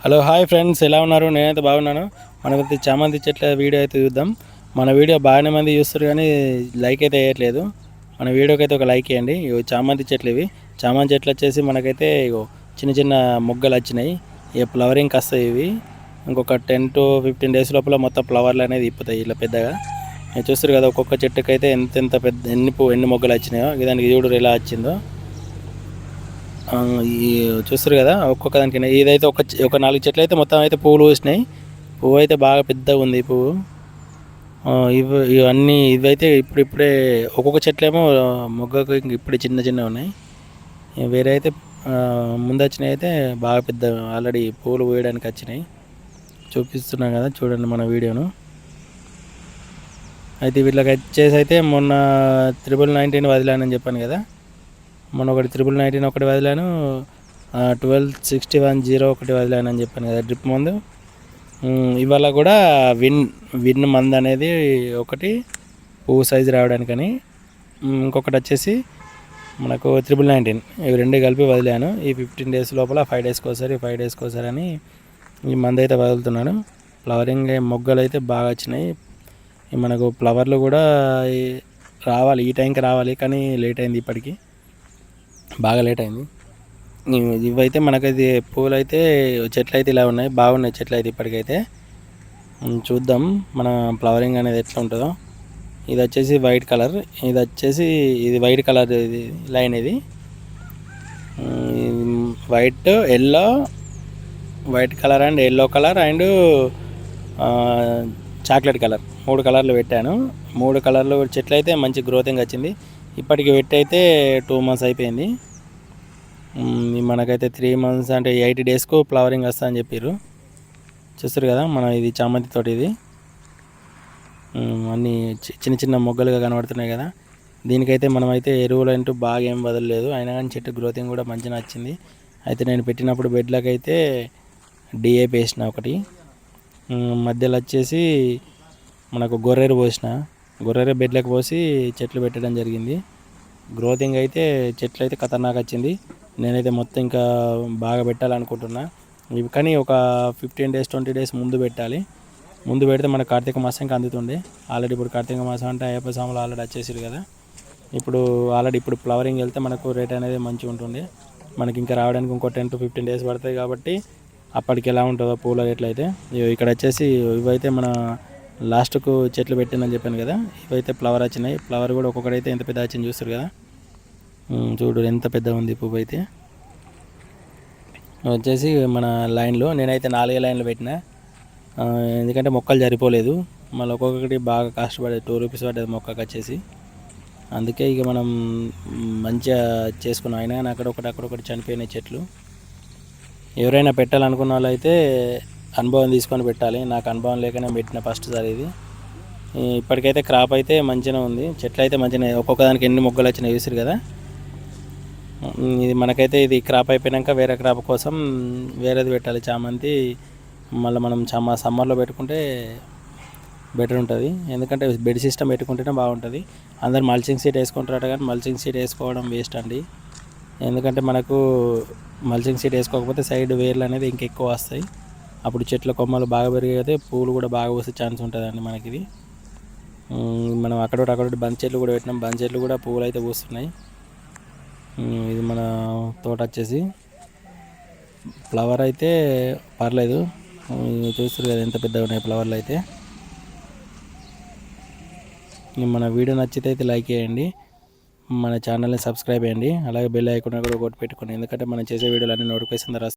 Hello hi friends, ఎలా ఉన్నారు? నేనైతే బాగున్నాను. మనకైతే చామంతి చెట్ల వీడియో అయితే చూద్దాం. మన వీడియో బాగానే మంది చూస్తారు కానీ లైక్ అయితే వేయట్లేదు. మన వీడియోకి అయితే ఒక లైక్ ఇవ్వండి. ఇవి చామంతి చెట్లు, ఇవి చామంతి చెట్లు వచ్చేసి మనకైతే ఇగో చిన్న చిన్న మొగ్గలు వచ్చినాయి. ఇక ఫ్లవరింగ్కి వస్తాయి ఇవి. ఇంకొక 10 to 15 days లోపల మొత్తం ఫ్లవర్లు అనేది ఇప్పుతాయి ఇలా పెద్దగా. మీరు చూస్తారు కదా, ఒక్కొక్క చెట్టుకైతే ఎంత పెద్ద ఎన్ని మొగ్గలు వచ్చినాయో. దానికి చూడు ఎలా వచ్చిందో. ఈ చూస్తారు కదా, ఒక్కొక్క దానికి ఇదైతే ఒక 4 చెట్లు అయితే మొత్తం అయితే పువ్వులు పూసినాయి. పువ్వు అయితే బాగా పెద్దగా ఉంది ఈ పువ్వు. ఇవన్నీ ఇవైతే ఇప్పుడే ఒక్కొక్క చెట్లేమో మొగ్గకు ఇప్పుడు చిన్న ఉన్నాయి. వేరే అయితే ముందు వచ్చినాయి అయితే బాగా పెద్ద ఆల్రెడీ పువ్వులు పూయడానికి వచ్చినాయి. చూపిస్తున్నాం కదా, చూడండి మన వీడియోను. అయితే వీళ్ళకి వచ్చేసి అయితే మొన్న 1919 వదిలానని చెప్పాను కదా. మొన్న ఒకటి 1919 ఒకటి వదిలాను, 1261 ఒకటి వదిలాను అని చెప్పాను కదా డ్రిప్ మందు. ఇవాళ కూడా విన్ మందు అనేది ఒకటి పువ్వు సైజు రావడానికని, ఇంకొకటి వచ్చేసి మనకు 1919, ఇవి రెండు కలిపి వదిలాను. ఈ 15 days లోపల 5 daysకి ఒకసారి అని ఈ మందు అయితే వదులుతున్నాను. ఫ్లవరింగ్ మొగ్గలు అయితే బాగా వచ్చినాయి. మనకు ఫ్లవర్లు కూడా రావాలి, ఈ టైంకి రావాలి, కానీ లేట్ అయింది, ఇప్పటికీ బాగా లేట్ అయింది. ఇవైతే మనకైతే పూలు అయితే చెట్లు అయితే ఇలా ఉన్నాయి, బాగున్నాయి చెట్లు అయితే ఇప్పటికైతే. చూద్దాం మన ఫ్లవరింగ్ అనేది ఎట్లా ఉంటుందో. ఇది వచ్చేసి వైట్ కలర్, ఇది వైట్ కలర్, ఇది లైన్, ఇది white colour and yellow colour and chocolate colour, 3 కలర్లు పెట్టాను. 3 కలర్లు చెట్లు అయితే మంచి గ్రోతింగ్ వచ్చింది. ఇప్పటికి పెట్టి అయితే 2 months అయిపోయింది. మనకైతే 3 months అంటే 80 daysకు ఫ్లవరింగ్ వస్తా అని చెప్పారు. చూస్తారు కదా, మన ఇది చామంతి తోటి, ఇది అన్నీ చిన్న చిన్న మొగ్గలుగా కనబడుతున్నాయి కదా. దీనికైతే మనమైతే ఎరువులు అంటూ బాగా ఏం వదలలేదు, అయినా కానీ చెట్టు గ్రోతింగ్ కూడా మంచిగా వచ్చింది. అయితే నేను పెట్టినప్పుడు బెడ్లకు అయితే డిఏపి వేసిన ఒకటి, మధ్యలో వచ్చేసి మనకు గొర్రెరు బెడ్లకు పోసి చెట్లు పెట్టడం జరిగింది. గ్రోతింగ్ అయితే చెట్లు అయితే ఖతర్నాక్ వచ్చింది. నేనైతే మొత్తం ఇంకా బాగా పెట్టాలనుకుంటున్నా. ఇవి కానీ ఒక 15 days 20 days ముందు పెట్టాలి. ముందు పెడితే మన కార్తీక మాసంకి అందుతుండే. ఆల్రెడీ ఇప్పుడు కార్తీక మాసం అంటే అయ్యప్ప స్వాములు ఆల్రెడీ వచ్చేసారు కదా. ఇప్పుడు ఫ్లవరింగ్ వెళ్తే మనకు రేట్ అనేది మంచిగా ఉంటుంది. మనకి ఇంకా రావడానికి ఇంకో 10 to 15 days పడుతుంది కాబట్టి అప్పటికి ఎలా ఉంటుందో పూల రేట్లు అయితే. ఇక్కడ వచ్చేసి ఇవైతే మన లాస్ట్కు చెట్లు పెట్టిందని చెప్పాను కదా, ఇవైతే ఫ్లవర్ వచ్చినాయి. ఫ్లవర్ కూడా ఒక్కొక్కడైతే ఎంత పెద్ద వచ్చింది చూస్తారు కదా. చూడు ఎంత పెద్ద ఉంది పువ్వు అయితే. వచ్చేసి మన లైన్లో నేనైతే 4 లైన్లు పెట్టిన, ఎందుకంటే మొక్కలు సరిపోలేదు. మళ్ళీ ఒక్కొక్కటి బాగా కాస్ట్ పడేది, 2 rupees పడ్డది మొక్కకు వచ్చేసి. అందుకే ఇక మనం మంచిగా చేసుకున్నాం. అయినా కానీ అక్కడొకటి చనిపోయినాయి చెట్లు. ఎవరైనా పెట్టాలనుకున్న వాళ్ళు అయితే అనుభవం తీసుకొని పెట్టాలి. నాకు అనుభవం లేకనే పెట్టిన ఫస్ట్ సారి ఇది. ఇప్పటికైతే క్రాప్ అయితే మంచిగా ఉంది, చెట్లు అయితే మంచిగా, ఒక్కొక్క దానికి ఎన్ని మొగ్గలు వచ్చినాయి చూసారు కదా. ఇది మనకైతే ఇది క్రాప్ అయిపోయాక వేరే క్రాప్ కోసం వేరేది పెట్టాలి చామంతి. మళ్ళీ మనం సమ్మర్లో పెట్టుకుంటే బెటర్ ఉంటుంది, ఎందుకంటే బెడ్ సిస్టమ్ పెట్టుకుంటేనే బాగుంటుంది. అందరు మల్చింగ్ సీట్ వేసుకుంటారట, కానీ మల్చింగ్ సీట్ వేసుకోవడం వేస్ట్ అండి. ఎందుకంటే మనకు మల్చింగ్ సీట్ వేసుకోకపోతే సైడ్ వేర్లు అనేది ఇంకెక్కువ వస్తాయి. అప్పుడు చెట్ల కొమ్మలు బాగా పెరిగితే పూలు కూడా బాగా వస్తే ఛాన్స్ ఉంటుందండి మనకి. ఇది మనం అక్కడొకటి బంతి చెట్లు కూడా పెట్టినాం, బంతి చెట్లు కూడా పువ్వులు అయితే పూస్తున్నాయి. ఇది మన తోట వచ్చేసి ఫ్లవర్ అయితే పర్లేదు, చూస్తారు కదా ఎంత పెద్దగా ఉన్నాయి ఫ్లవర్లు అయితే. మన వీడియో నచ్చితే అయితే లైక్ చేయండి, మన ఛానల్ని సబ్స్క్రైబ్ చేయండి, అలాగే బెల్ ఐకాన్ కూడా ఒకటి పెట్టుకోండి, ఎందుకంటే మనం చేసే వీడియోలు అన్ని నోటిఫికేషన్ ద్వారా